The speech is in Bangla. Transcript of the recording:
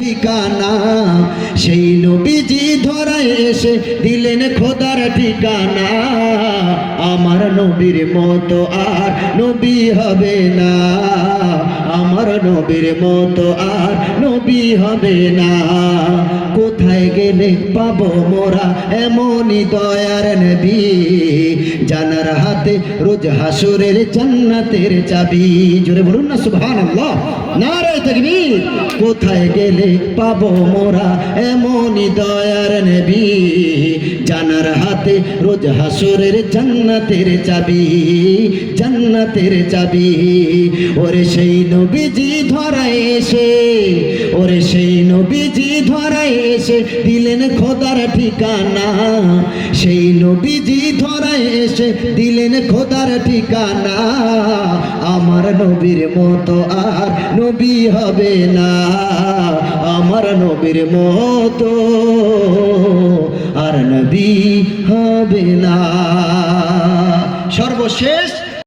ঠিকানা সেই নবীজি ধরায় এসে দিলেন খোদার ঠিকানা। আমার নবীর মতো আর নবী হবে না, আমার নবীর মতো আর নবী হবে না। কোথায় গেলে পাবো মোরা এমনই দয়ার নবী, জানার হাতে রোজ হাসুরের জান্নাতের চাবি। জোরে বলুন না সুবহানাল্লাহ, নারে তাকবীর। কোথায় গেলে পাবো মোরা এমনই দয়ার নবী, জানার হাতে রোজ হাসুরের জান্নাতের চাবি, জান্নাতের চাবি। ওরে সেই নবীজি ধরায় এসে, ওরে সেই নবীজি ধরায় এসে দিলেন খোদার ঠিকানা, সেই নবীজি ধরায় এসে দিলেন খোদার ঠিকানা। আমার নবীর মতো আর নবী হবে না, আমার নবীর মতো আর নবী হবে না। সর্বশেষ